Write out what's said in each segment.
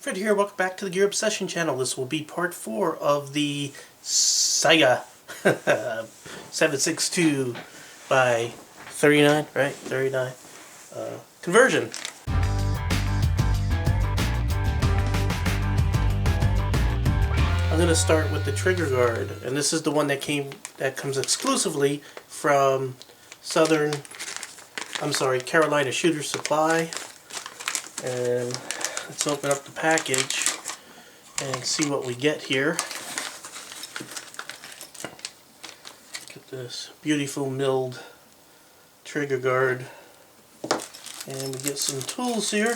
Fred here, welcome back to the Gear Obsession channel. This will be part 4 of the Saiga 7.62 by 39, right? 39 conversion. I'm going to start with the trigger guard, and this is the one that comes exclusively from Carolina Shooter Supply. And let's open up the package and see what we get here. Look at this beautiful milled trigger guard. And we get some tools here.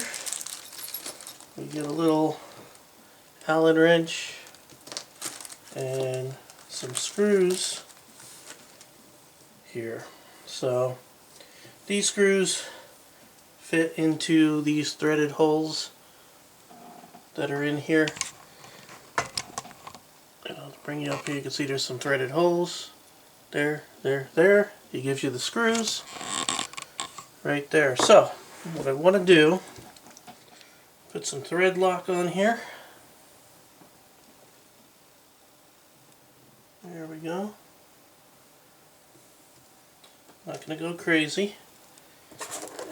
We get a little Allen wrench and some screws here. So these screws fit into these threaded holes that are in here. And I'll bring you up here. You can see there's some threaded holes. There. It gives you the screws right there. So what I want to do, put some thread lock on here. There we go. Not going to go crazy.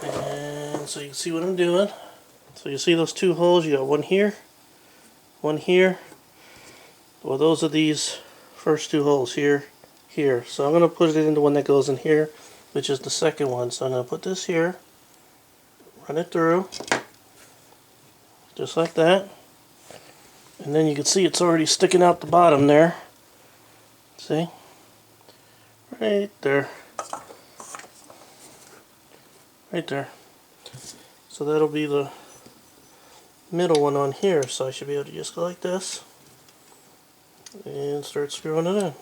And so you can see what I'm doing. So you see those two holes, you got one here, one here. Well, those are these first two holes here, here. So I'm going to put it into one that goes in here, which is the second one. So I'm going to put this here, run it through, just like that. And then you can see it's already sticking out the bottom there. See? Right there. Right there. So that'll be the middle one on here, so I should be able to just go like this and start screwing it in.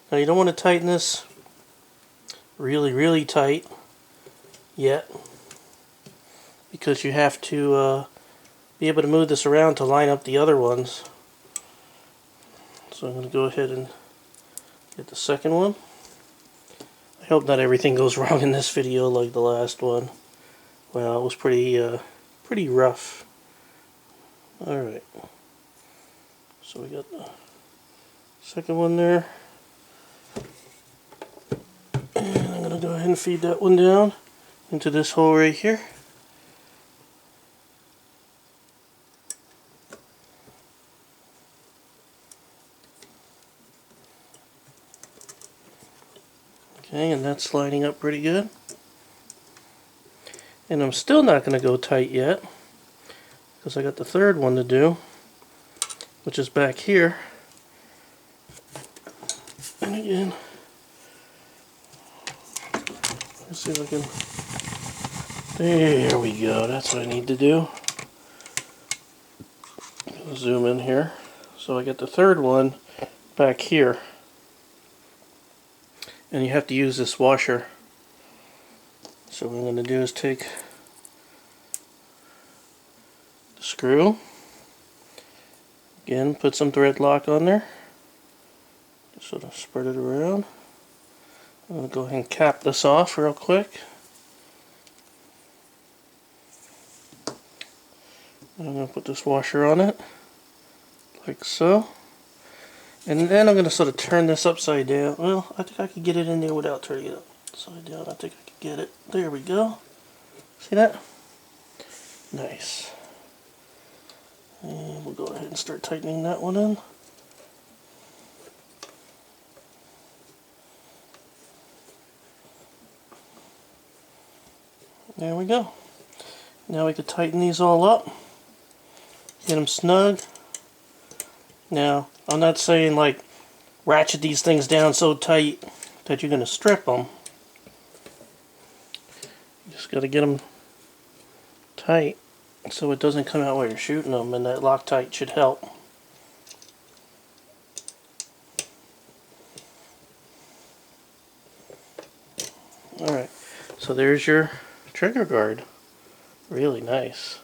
Now you don't want to tighten this really tight yet, because you have to be able to move this around to line up the other ones. So I'm going to go ahead and get the second one. I hope not everything goes wrong in this video like the last one. Well, it was pretty rough. Alright. So we got the second one there. And I'm going to go ahead and feed that one down into this hole right here. Okay, and that's lining up pretty good. And I'm still not going to go tight yet, because I got the third one to do, which is back here. And again, let's see if I can. There we go. That's what I need to do. Zoom in here. So I got the third one back here. And you have to use this washer. So what I'm going to do is take the screw, again put some thread lock on there, just sort of spread it around. I'm going to go ahead and cap this off real quick. And I'm going to put this washer on it, like so. And then I'm going to sort of turn this upside down. Well, I think I could get it in there without turning it upside down. I think I could get it. There we go. See that? Nice. And we'll go ahead and start tightening that one in. There we go. Now we can tighten these all up. Get them snug. Now, I'm not saying like ratchet these things down so tight that you're going to strip them. You just got to get them tight so it doesn't come out while you're shooting them, and that Loctite should help. Alright, so there's your trigger guard. Really nice.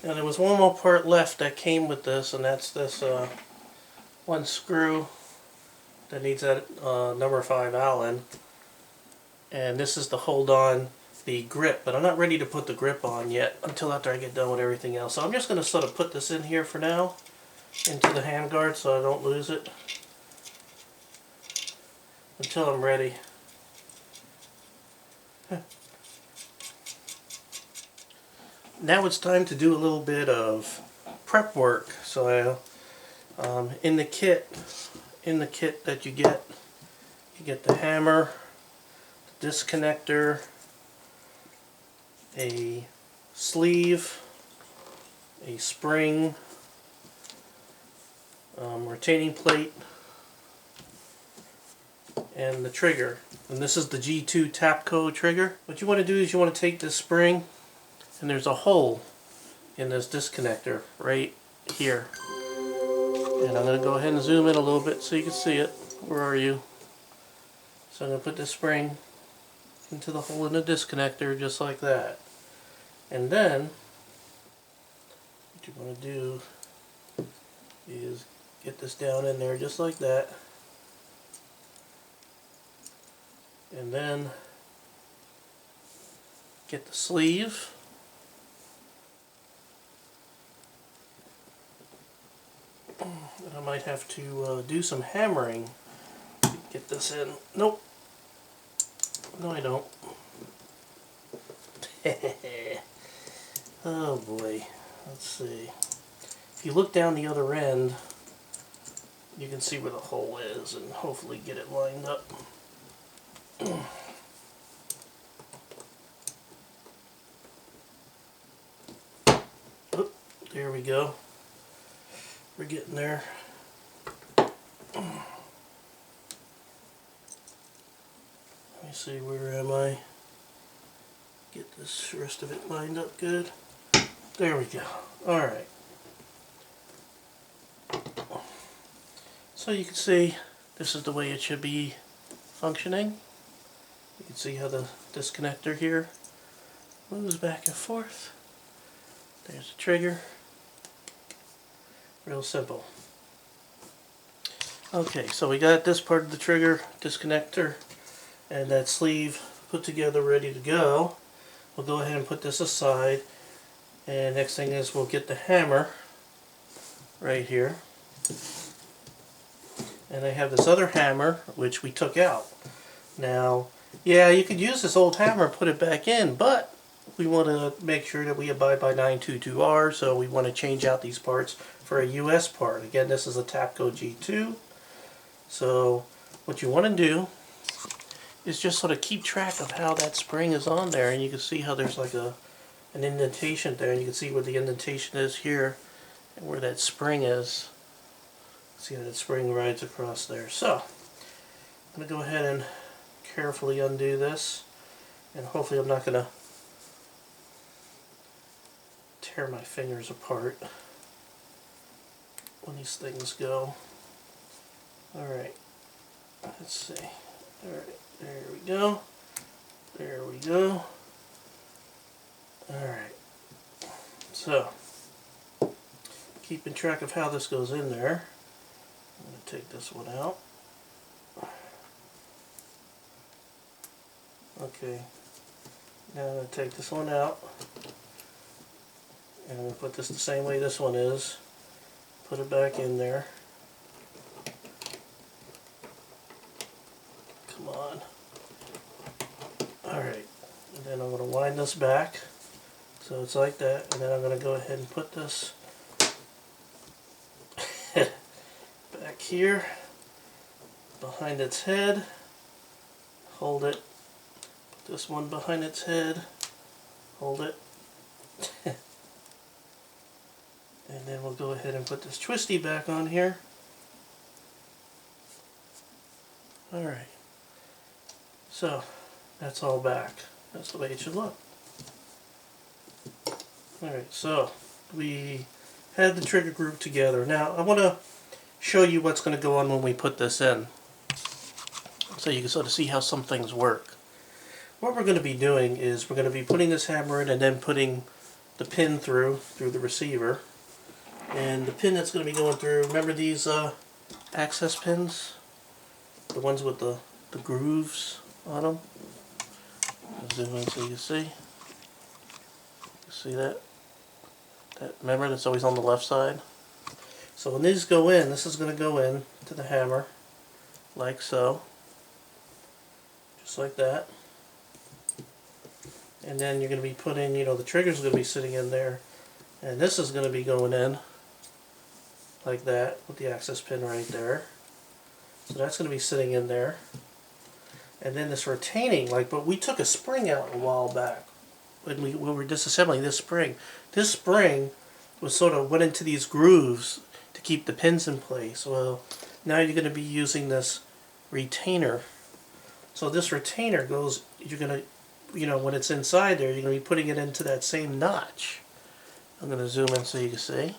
Now there was one more part left that came with this, and that's this one screw that needs that number 5 Allen. And this is the hold on the grip, but I'm not ready to put the grip on yet until after I get done with everything else. So I'm just going to sort of put this in here for now, into the handguard, so I don't lose it until I'm ready. Now it's time to do a little bit of prep work. So in the kit that you get the hammer, the disconnector, a sleeve, a spring, retaining plate, and the trigger. And this is the G2 Tapco trigger. What you want to do is you want to take this spring, and there's a hole in this disconnector right here. And I'm going to go ahead and zoom in a little bit so you can see it. Where are you? So I'm going to put this spring into the hole in the disconnector just like that. And then what you want to do is get this down in there just like that. And then get the sleeve. And I might have to do some hammering to get this in. Nope. No, I don't. Oh boy. Let's see. If you look down the other end, you can see where the hole is and hopefully get it lined up. Oh, there we go. We're getting there. Let me see, where am I? Get this rest of it lined up good. There we go. Alright. So you can see this is the way it should be functioning. You can see how the disconnector here moves back and forth. There's the trigger. Real simple. Okay, so we got this part of the trigger, disconnector, and that sleeve put together, ready to go. We'll go ahead and put this aside. And next thing is we'll get the hammer right here. And I have this other hammer, which we took out. Now, yeah, you could use this old hammer and put it back in, but we want to make sure that we abide by 922R, so we want to change out these parts for a US part. Again, this is a Tapco G2. So what you want to do is just sort of keep track of how that spring is on there, and you can see how there's like an indentation there, and you can see where the indentation is here and where that spring is. See how that spring rides across there. So I'm going to go ahead and carefully undo this, and hopefully I'm not going to tear my fingers apart when these things go. Alright, let's see. Alright, there we go. There we go. Alright, so keeping track of how this goes in there, I'm going to take this one out. Okay, now I'm going to take this one out. And I'm going to put this the same way this one is. Put it back in there. Come on. Alright. And then I'm going to wind this back. So it's like that. And then I'm going to go ahead and put this back here. Behind its head. Hold it. Put this one behind its head. Hold it. And then we'll go ahead and put this twisty back on here. Alright. So, that's all back. That's the way it should look. Alright, so we had the trigger group together. Now, I want to show you what's going to go on when we put this in, so you can sort of see how some things work. What we're going to be doing is we're going to be putting this hammer in and then putting the pin through the receiver. And the pin that's going to be going through, remember these access pins? The ones with the grooves on them? Zoom in so you can see. See that? Remember, that's always on the left side. So when these go in, this is going to go in to the hammer, like so. Just like that. And then you're going to be putting, the trigger's going to be sitting in there. And this is going to be going in like that with the access pin right there. So that's going to be sitting in there. And then this retaining, but we took a spring out a while back when we were disassembling this spring. This spring was sort of went into these grooves to keep the pins in place. Well, now you're going to be using this retainer. So this retainer goes, you're going to, when it's inside there, you're going to be putting it into that same notch. I'm going to zoom in so you can see.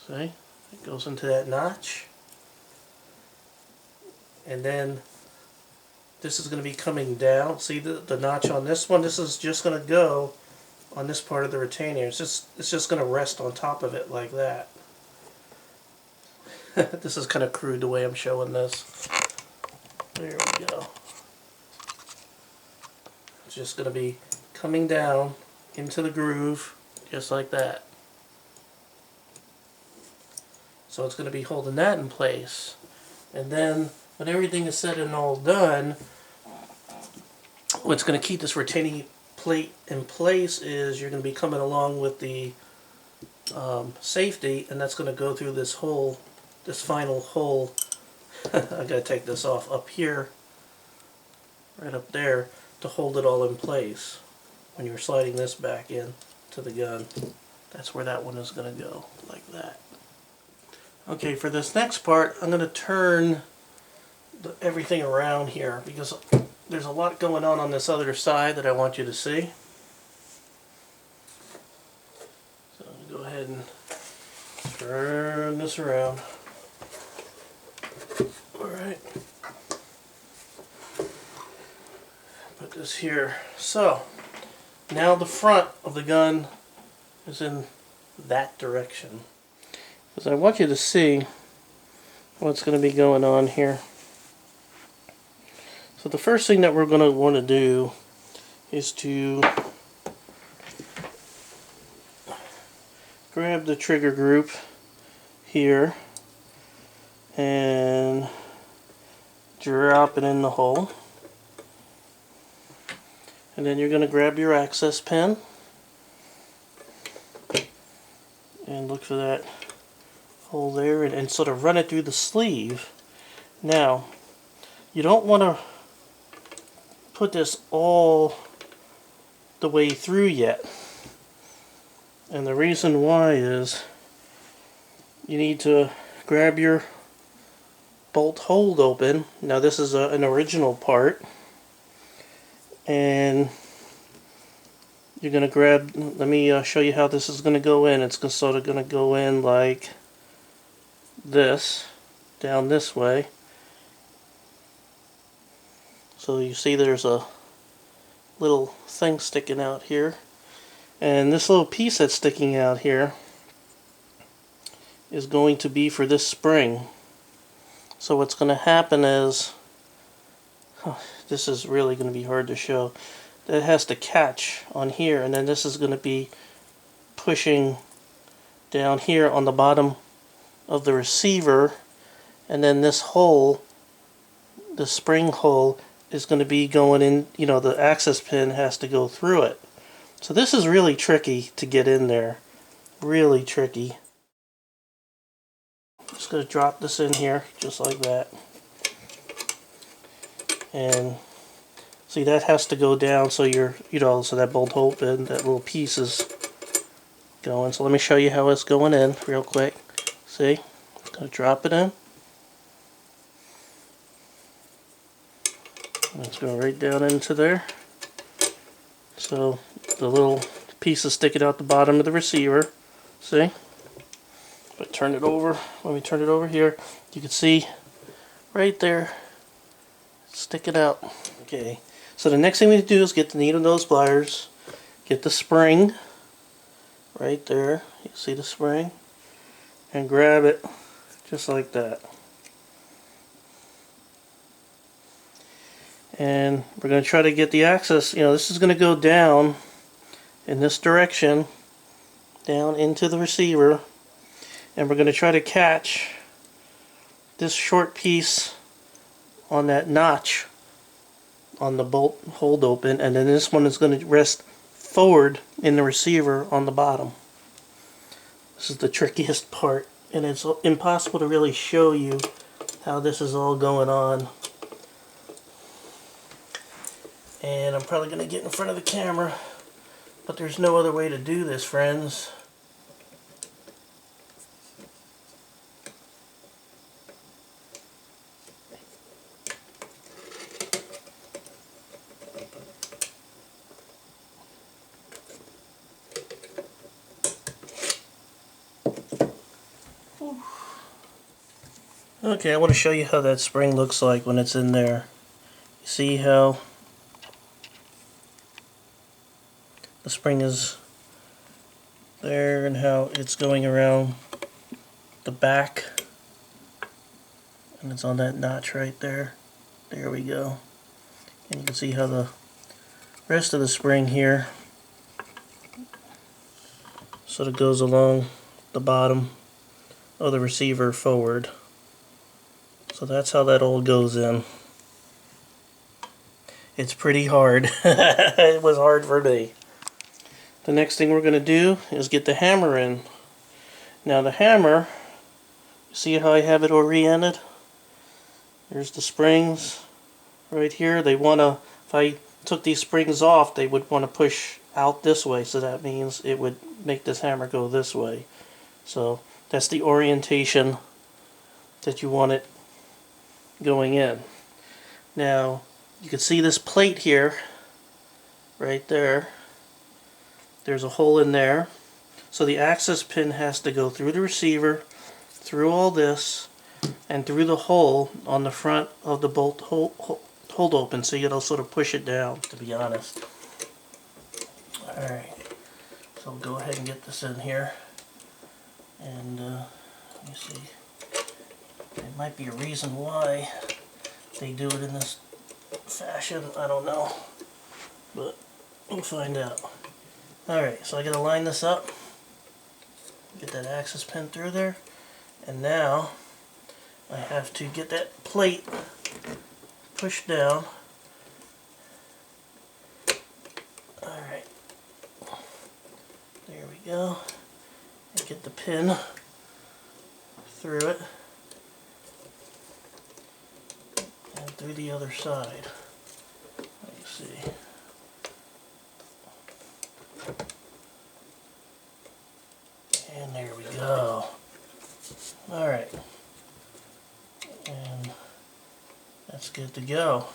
See? It goes into that notch. And then this is going to be coming down. See the notch on this one? This is just going to go on this part of the retainer. It's just going to rest on top of it like that. This is kind of crude the way I'm showing this. There we go. It's just going to be coming down into the groove just like that. So it's going to be holding that in place. And then when everything is said and all done, what's going to keep this retaining plate in place is you're going to be coming along with the safety, and that's going to go through this hole, this final hole. I got to take this off up here, right up there, to hold it all in place. When you're sliding this back in to the gun, that's where that one is going to go, like that. Okay, for this next part, I'm going to turn everything around here because there's a lot going on this other side that I want you to see. So I'm going to go ahead and turn this around. Alright. Put this here. So, now the front of the gun is in that direction. Because I want you to see what's going to be going on here. So the first thing that we're going to want to do is to grab the trigger group here and drop it in the hole. And then you're going to grab your access pin and look for that hole there and sort of run it through the sleeve. Now, you don't want to put this all the way through yet. And the reason why is you need to grab your bolt hold open. Now this is an original part. And you're going to grab, let me show you how this is going to go in. It's sort of going to go in like this, down this way. So you see there's a little thing sticking out here. And this little piece that's sticking out here is going to be for this spring. So what's going to happen is, this is really going to be hard to show. That has to catch on here, and then this is going to be pushing down here on the bottom of the receiver, and then this hole, the spring hole, is going to be going in, the access pin has to go through it. So this is really tricky to get in there. Really tricky. I'm just going to drop this in here, just like that. And see, that has to go down so so that bolt hole pin, that little piece is going. So let me show you how it's going in real quick. See? I'm going to drop it in. And it's going right down into there. So the little piece is sticking out the bottom of the receiver. See? If I turn it over, let me turn it over here. You can see right there, stick it out. Okay, so the next thing we need to do is get the needle nose pliers, get the spring right there. You see the spring, and grab it just like that. And we're going to try to get the access, this is going to go down in this direction, down into the receiver, and we're going to try to catch this short piece on that notch on the bolt hold open, and then this one is going to rest forward in the receiver on the bottom. This is the trickiest part, and it's impossible to really show you how this is all going on. And I'm probably going to get in front of the camera, but there's no other way to do this, friends. Okay, I want to show you how that spring looks like when it's in there. You see how the spring is there and how it's going around the back, and it's on that notch right there. There we go. And you can see how the rest of the spring here sort of goes along the bottom of the receiver forward. So that's how that all goes in. It's pretty hard. It was hard for me. The next thing we're going to do is get the hammer in. Now the hammer, you see how I have it oriented? There's the springs right here. They want to, if I took these springs off, they would want to push out this way, so that means it would make this hammer go this way. So that's the orientation that you want it going in. Now you can see this plate here, right there. There's a hole in there, so the access pin has to go through the receiver, through all this, and through the hole on the front of the bolt hold open, so you'll sort of push it down, to be honest. Alright, so we'll go ahead and get this in here, and let me see. There might be a reason why they do it in this fashion, I don't know, but we'll find out. Alright, so I gotta line this up, get that access pin through there, and now I have to get that plate pushed down. Alright, there we go, and get the pin through it, and through the other side. Let me see. And there we go. Alright. And that's good to go.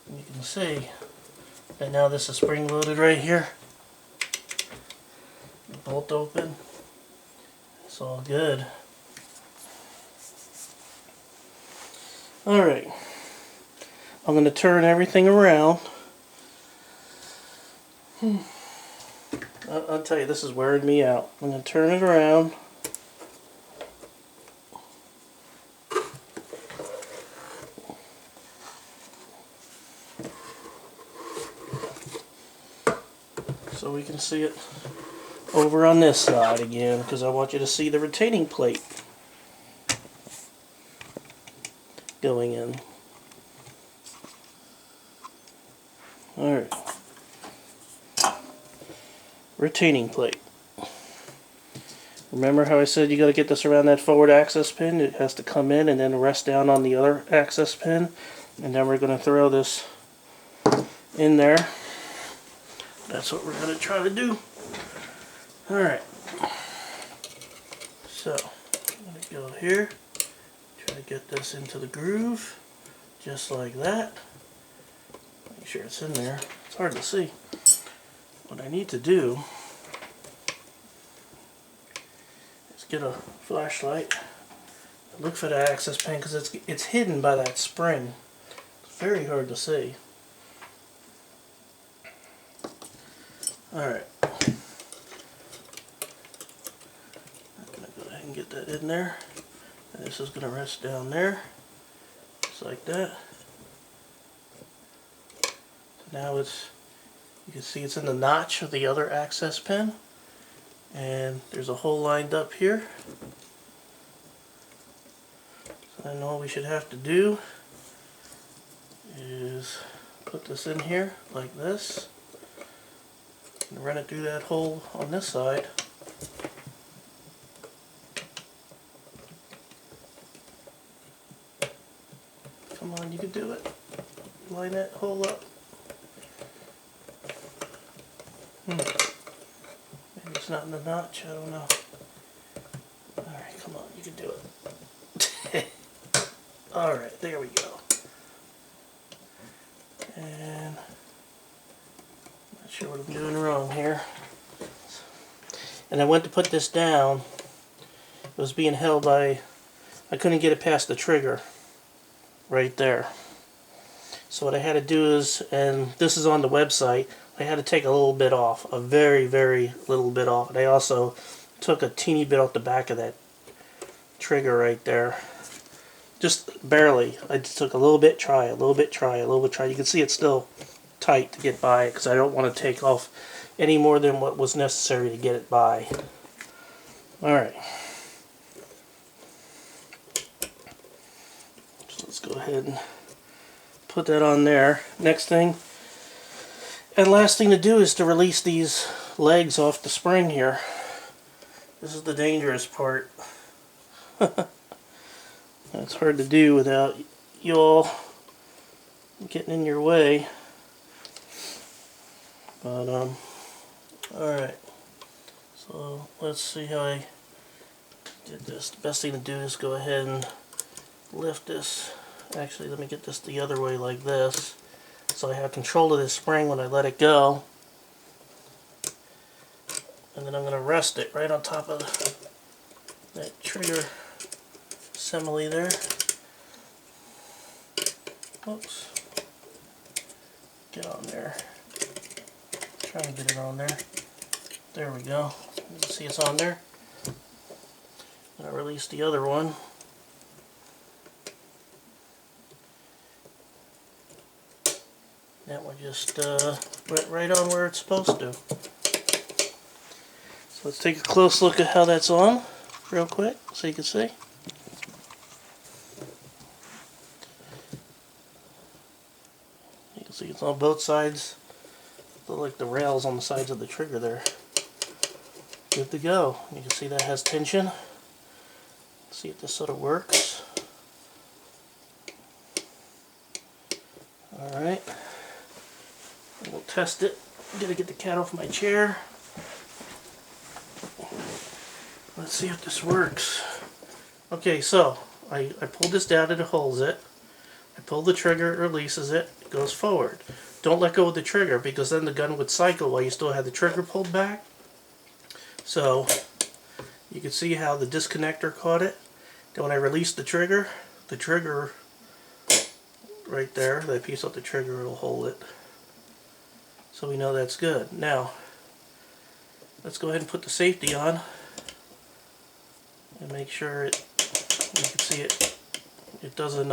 And you can see that now this is spring loaded right here. The bolt open. It's all good. Alright. I'm going to turn everything around. I'll tell you, this is wearing me out. I'm going to turn it around. So we can see it over on this side again, because I want you to see the retaining plate going in. Alright. Retaining plate. Remember how I said you got to get this around that forward access pin? It has to come in and then rest down on the other access pin. And then we're going to throw this in there. That's what we're going to try to do. Alright. So, I'm going to go here. Try to get this into the groove. Just like that. Make sure it's in there. It's hard to see. What I need to do is get a flashlight, look for the access pin, because it's hidden by that spring. It's very hard to see. Alright. I'm going to go ahead and get that in there. And this is going to rest down there, just like that. Now you can see it's in the notch of the other access pin, and there's a hole lined up here. So then all we should have to do is put this in here like this and run it through that hole on this side. Come on, you can do it. Line that hole up. Maybe it's not in the notch, I don't know. Alright, come on, you can do it. Alright, there we go. And I'm not sure what I'm doing wrong here. And I went to put this down. It was being held by, I couldn't get it past the trigger right there. So what I had to do is, and this is on the website, I had to take a little bit off, a very, very little bit off. And I also took a teeny bit off the back of that trigger right there. Just barely. I just took a little bit, try, a little bit, try, a little bit, try. You can see it's still tight to get by it because I don't want to take off any more than what was necessary to get it by. Alright. So let's go ahead and put that on there. Next thing, and last thing to do is to release these legs off the spring here. This is the dangerous part. It's hard to do without you all getting in your way. But alright. So let's see how I did this. The best thing to do is go ahead and lift this. Actually, let me get this the other way like this, so I have control of this spring when I let it go. And then I'm going to rest it right on top of that trigger assembly there. Oops. Get on there. Try and get it on there. There we go. You can see it's on there. And I release the other one. That one just went right on where it's supposed to. So let's take a close look at how that's on real quick so you can see. You can see it's on both sides. Look like the rails on the sides of the trigger there. Good to go. You can see that has tension. See if this sort of works. Alright. We'll test it. I'm gonna get the cat off my chair. Let's see if this works. Okay, so I pulled this down and it holds it. I pull the trigger, it releases it, it goes forward. Don't let go of the trigger because then the gun would cycle while you still have the trigger pulled back. So you can see how the disconnector caught it. Then when I release the trigger right there, that piece of the trigger will hold it. So we know that's good. Now, let's go ahead and put the safety on and make sure you can see it doesn't,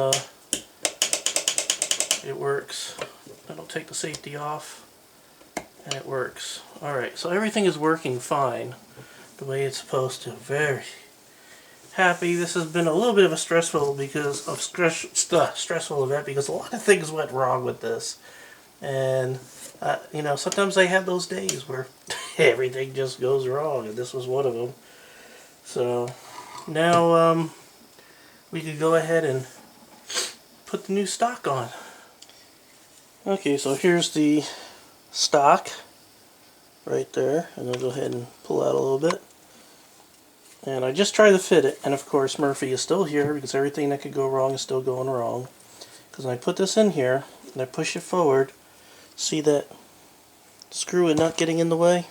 it works. Then I'll take the safety off and it works. Alright, so everything is working fine the way it's supposed to. Very happy. This has been a little bit of a stressful event because a lot of things went wrong with this. And you know, sometimes I have those days where everything just goes wrong, and this was one of them. So now we could go ahead and put the new stock on. Okay, so here's the stock right there, and I'll go ahead and pull out a little bit. And I just try to fit it, and of course Murphy is still here because everything that could go wrong is still going wrong. Because when I put this in here and I push it forward, see that screw and nut getting in the way?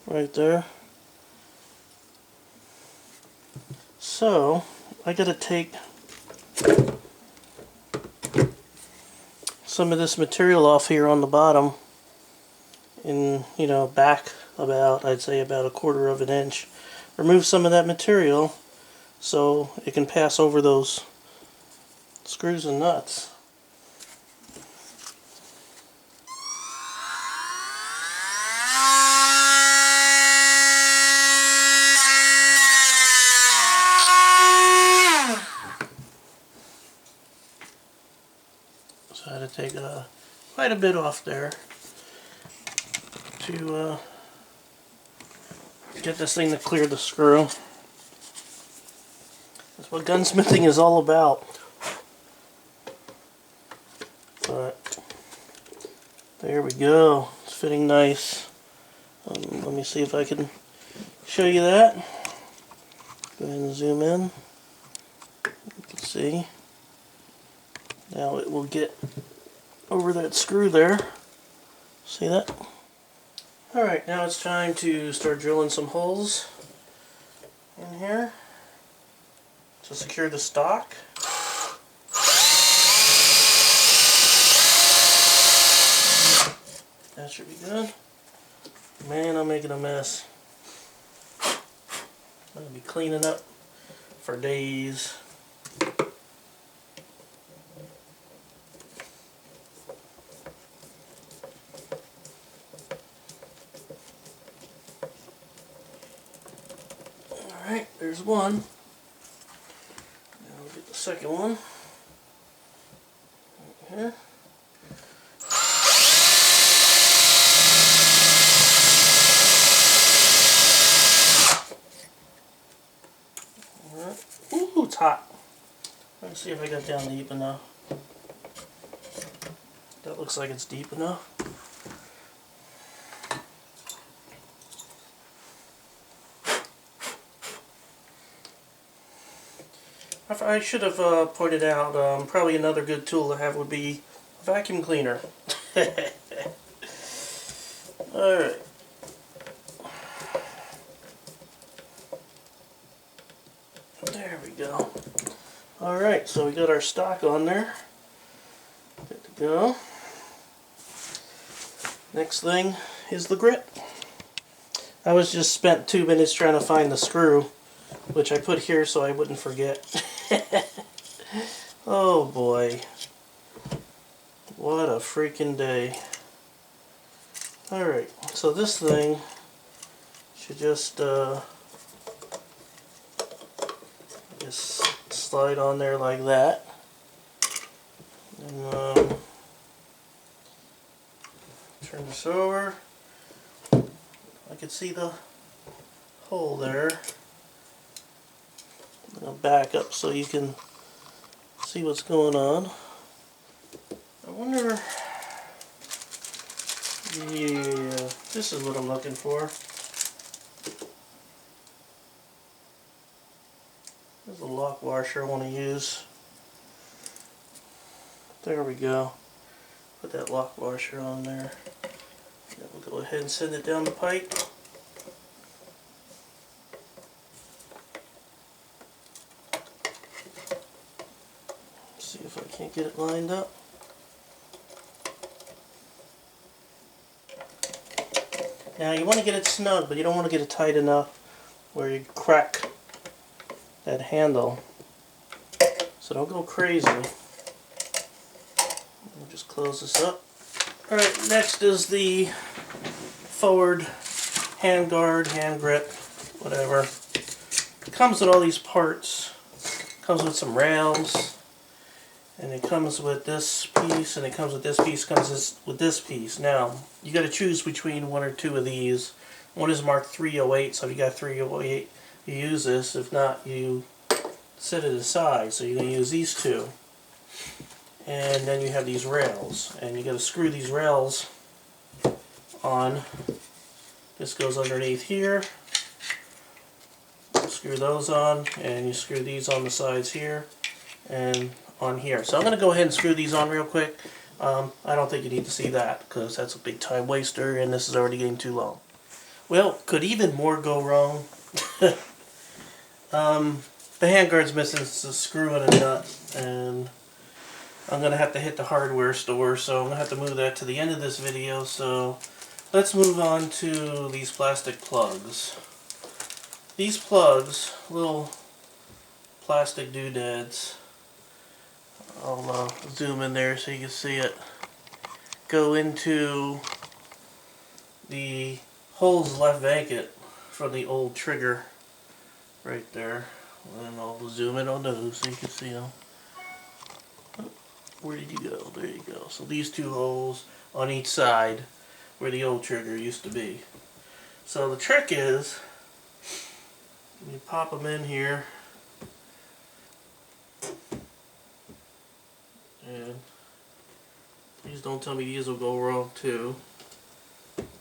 Right there. So I gotta take some of this material off here on the bottom and, you know, back about, I'd say about 1/4 of an inch. Remove some of that material so it can pass over those screws and nuts. to take quite a bit off there to get this thing to clear the screw. That's what gunsmithing is all about. But there we go. It's fitting nice. Let me see if I can show you that. Go ahead and zoom in. You can see. Now it will get over that screw there. See that? Alright, now it's time to start drilling some holes in here to secure the stock. That should be good. Man, I'm making a mess. I'm going to be cleaning up for days. Alright, there's one. Now we'll get the second one. Right here. Ooh, it's hot. Let's see if I got down deep enough. That looks like it's deep enough. I should have pointed out, probably another good tool to have would be a vacuum cleaner. Alright. There we go. Alright, so we got our stock on there. Good to go. Next thing is the grit. I was just spent 2 minutes trying to find the screw, which I put here so I wouldn't forget. Oh boy. What a freaking day. Alright, so this thing should just slide on there like that. And turn this over. I can see the hole there. I'll back up so you can see what's going on. I wonder... Yeah, this is what I'm looking for. There's a lock washer I want to use. There we go. Put that lock washer on there. Then we'll go ahead and send it down the pipe. See if I can't get it lined up. Now you want to get it snug, but you don't want to get it tight enough where you crack that handle. So don't go crazy. We'll just close this up. Alright, next is the forward handguard, hand grip, whatever. It comes with all these parts. It comes with some rails. And it comes with this piece, and it comes with this piece, comes with this piece. Now, you got to choose between one or two of these. One is marked 308, so if you got 308, you use this. If not, you set it aside. So you're going to use these two. And then you have these rails, and you got to screw these rails on. This goes underneath here. Screw those on, and you screw these on the sides here, and on here. So I'm going to go ahead and screw these on real quick. I don't think you need to see that because that's a big time waster and this is already getting too long. Well, could even more go wrong. The handguard's missing a screw and a nut, and I'm going to have to hit the hardware store, so I'm going to have to move that to the end of this video. So let's move on to these plastic plugs. These plugs, little plastic doodads, I'll zoom in there so you can see it, go into the holes left vacant from the old trigger right there. And I'll zoom in on those so you can see them. where did you go? There you go. So these two holes on each side where the old trigger used to be. So the trick is, you pop them in here, and please don't tell me these will go wrong too.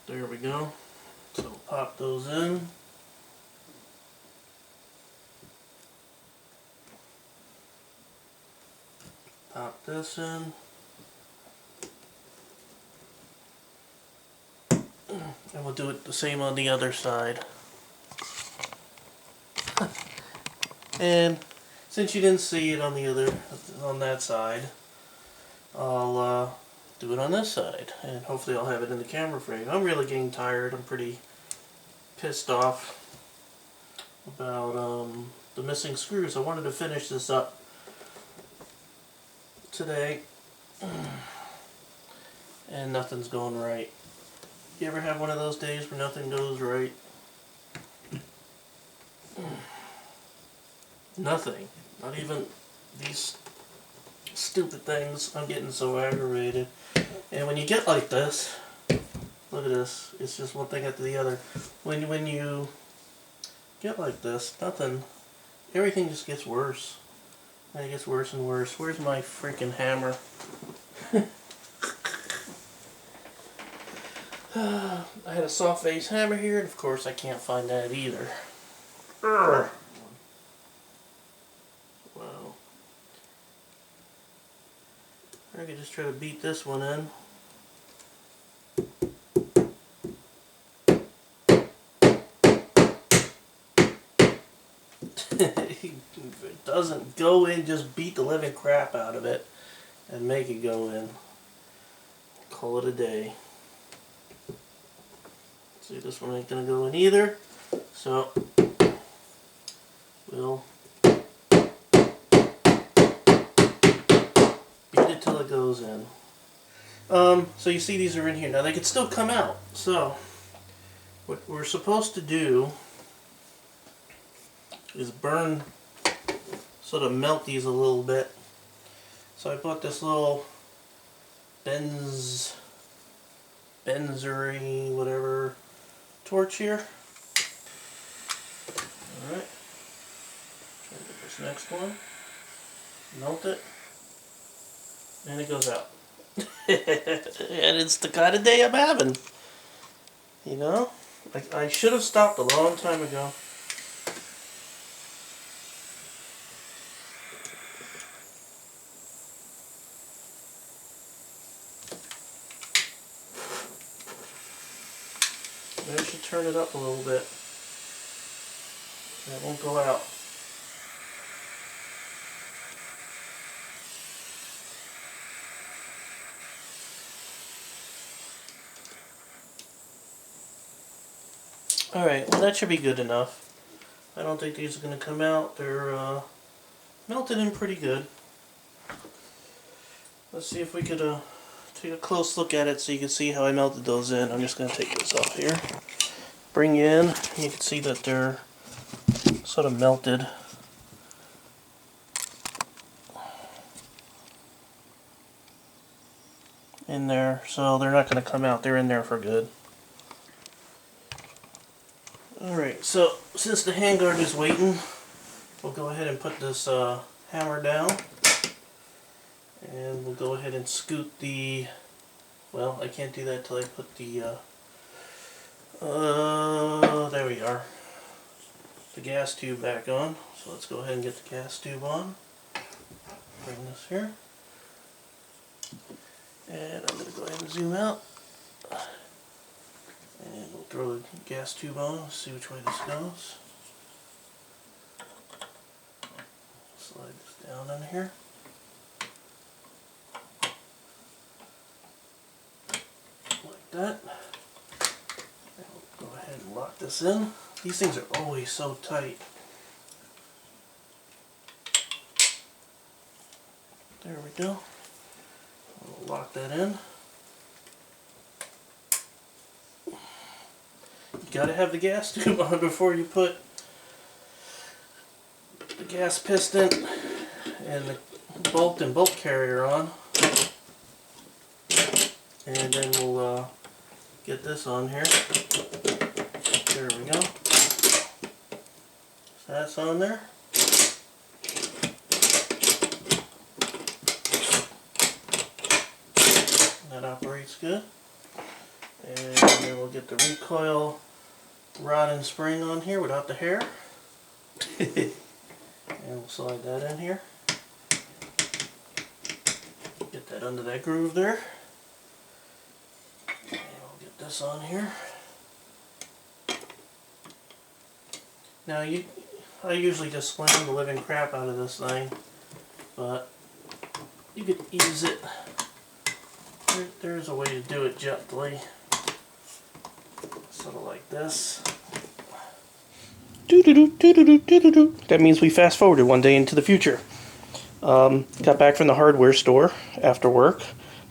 There we go. So we'll pop those in. Pop this in. And we'll do it the same on the other side. And since you didn't see it on that side, I'll do it on this side, and hopefully I'll have it in the camera frame. I'm really getting tired. I'm pretty pissed off about the missing screws. I wanted to finish this up today, and nothing's going right. You ever have one of those days where nothing goes right? Nothing. Not even these stupid things. I'm getting so aggravated. And when you get like this, look at this. It's just one thing after the other. When you get like this, everything just gets worse. And it gets worse and worse. Where's my freaking hammer? I had a soft face hammer here, and of course I can't find that either. Wow. I could just try to beat this one in. If it doesn't go in, just beat the living crap out of it and make it go in. Call it a day. See, this one ain't gonna go in either, so we'll beat it till it goes in. So you see these are in here. Now they could still come out. So what we're supposed to do is sort of melt these a little bit. So I bought this little benzery, whatever, torch here. Alright. Try to get this next one. Melt it. And it goes out. And it's the kind of day I'm having. You know? I should have stopped a long time ago. Maybe I should turn it up a little bit. That won't go out. Alright, well that should be good enough. I don't think these are going to come out. They're melted in pretty good. Let's see if we could take a close look at it so you can see how I melted those in. I'm just going to take this off here. Bring you in. You can see that they're sort of melted. In there, so they're not going to come out. They're in there for good. Alright, so since the handguard is waiting, we'll go ahead and put this hammer down. And we'll go ahead and scoot the, well, I can't do that till I put the, there we are, the gas tube back on. So let's go ahead and get the gas tube on. Bring this here. And I'm going to go ahead and zoom out. And we'll throw the gas tube on, see which way this goes. Slide this down in here. Like that. And we'll go ahead and lock this in. These things are always so tight. There we go. We'll lock that in. You gotta have the gas tube on before you put the gas piston and the bolt and bolt carrier on. And then we'll get this on here. There we go. So that's on there. That operates good. And then we'll get the recoil rod and spring on here without the hair. And we'll slide that in here. Get that under that groove there. And we'll get this on here. Now I usually just slam the living crap out of this thing, but you could ease it. There's a way to do it gently. Sort of like this. That means we fast forwarded one day into the future. Got back from the hardware store after work.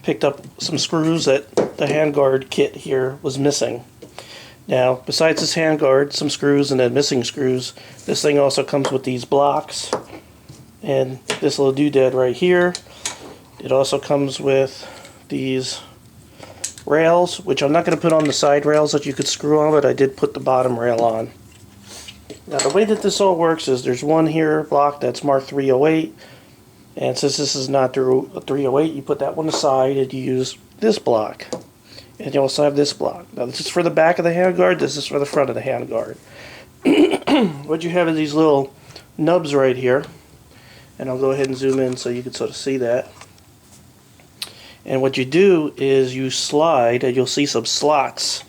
Picked up some screws that the Handguard kit here was missing. Now, besides this Handguard, some screws and then missing screws, this thing also comes with these blocks and this little doodad right here. It also comes with these rails, which I'm not going to put on the side rails that you could screw on, but I did put the bottom rail on. Now the way that this all works is there's one here block that's marked 308, and since this is not through 308, you put that one aside and you use this block. And you also have this block. Now this is for the back of the handguard, this is for the front of the handguard. What you have is these little nubs right here, and I'll go ahead and zoom in so you can sort of see that. And what you do is you slide, and you'll see some slots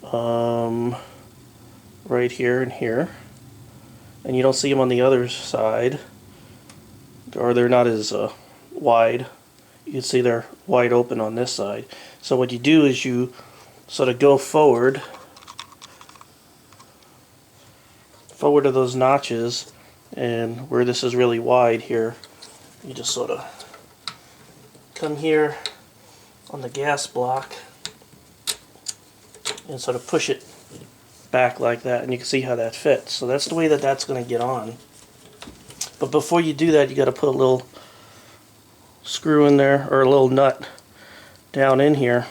right here and here. And you don't see them on the other side, or they're not as wide. You can see they're wide open on this side. So what you do is you sort of go forward of those notches, and where this is really wide here, you just sort of come here on the gas block and sort of push it back like that, and you can see how that fits. So that's the way that that's going to get on. But before you do that, you got to put a little screw in there, or a little nut down in here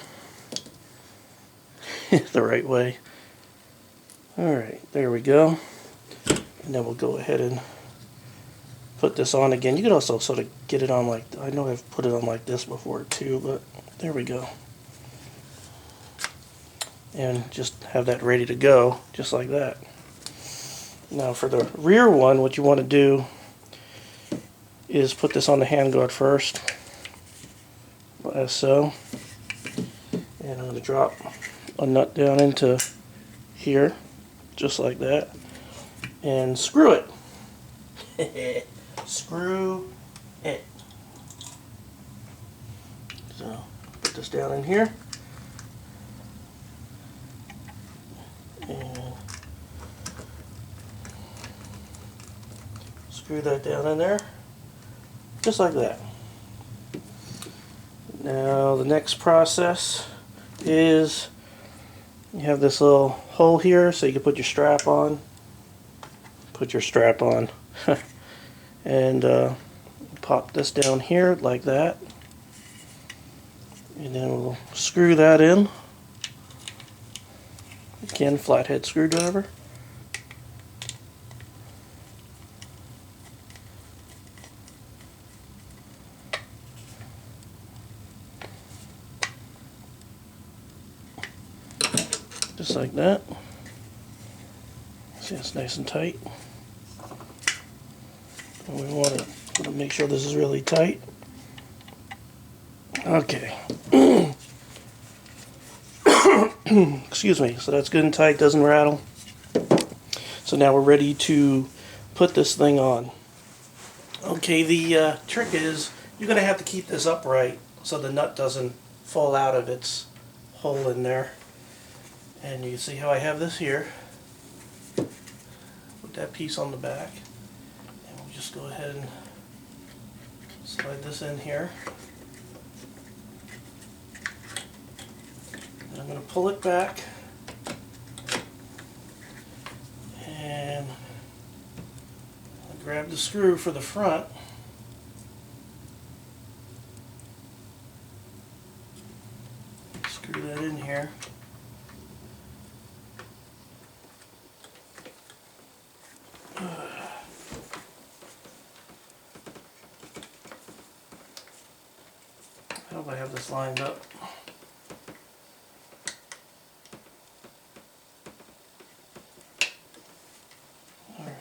the right way. Alright, there we go. And then we'll go ahead and put this on again. You could also sort of get it on like, I know I've put it on like this before too, but there we go. And just have that ready to go, just like that. Now for the rear one, what you want to do is put this on the handguard first, as so. And I'm going to drop a nut down into here, just like that, and screw it. Screw it. So put this down in here. And screw that down in there, just like that. Now the next process is you have this little hole here so you can put your strap on. Put your strap on. And pop this down here like that. And then we'll screw that in. Again, flathead screwdriver. Just like that. See, it's nice and tight. And we want to make sure this is really tight. Okay. Excuse me. So that's good and tight, doesn't rattle. So now we're ready to put this thing on. Okay, the trick is you're going to have to keep this upright so the nut doesn't fall out of its hole in there. And you see how I have this here. Put that piece on the back. And we'll just go ahead and slide this in here. And I'm going to pull it back. And I'll grab the screw for the front. screw that in here. I hope I have this lined up. Alright.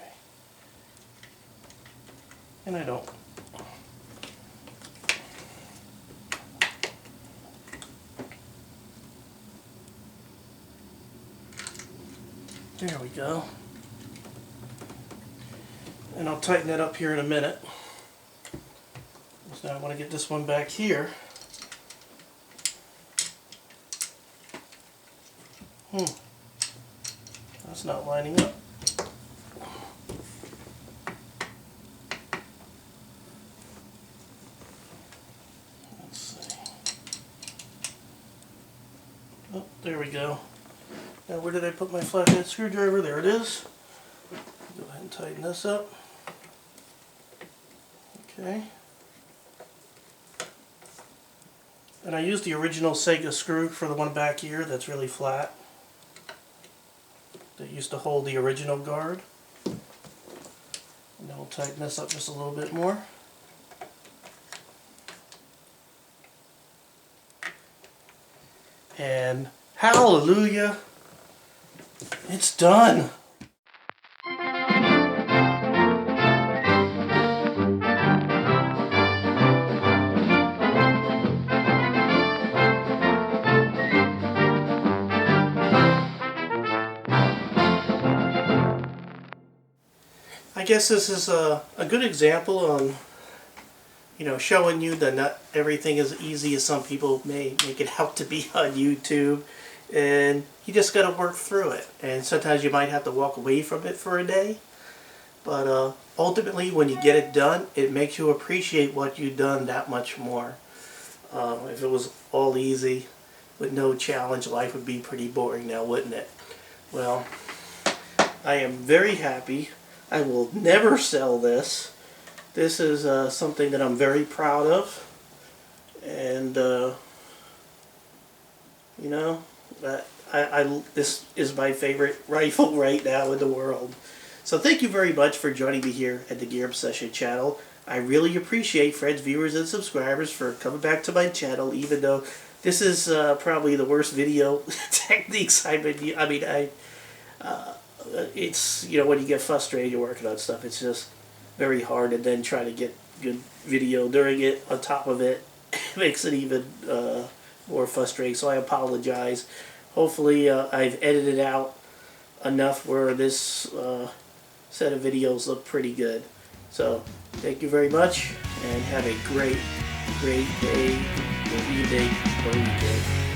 And I don't. There we go. And I'll tighten that up here in a minute. So now I want to get this one back here. That's not lining up. Let's see. Oh, there we go. Now where did I put my flathead screwdriver? There it is. Go ahead and tighten this up. Okay. And I used the original Saiga screw for the one back here that's really flat. That used to hold the original guard. And then we'll tighten this up just a little bit more. And hallelujah! It's done! I guess this is a good example on, showing you that not everything is easy as some people may make it out to be on YouTube. And you just got to work through it. And sometimes you might have to walk away from it for a day. But ultimately, when you get it done, it makes you appreciate what you've done that much more. If it was all easy, with no challenge, life would be pretty boring now, wouldn't it? Well, I am very happy. I will never sell this. This is something that I'm very proud of. And, this is my favorite rifle right now in the world. So thank you very much for joining me here at the Gear Obsession channel. I really appreciate friends, viewers, and subscribers for coming back to my channel, even though this is probably the worst video techniques I've been. I mean, it's, when you get frustrated, you're working on stuff, it's just very hard, and then trying to get good video during it on top of it makes it even more frustrating, so I apologize. Hopefully I've edited out enough where this set of videos look pretty good. So thank you very much, and have a great day, or evening, or weekend.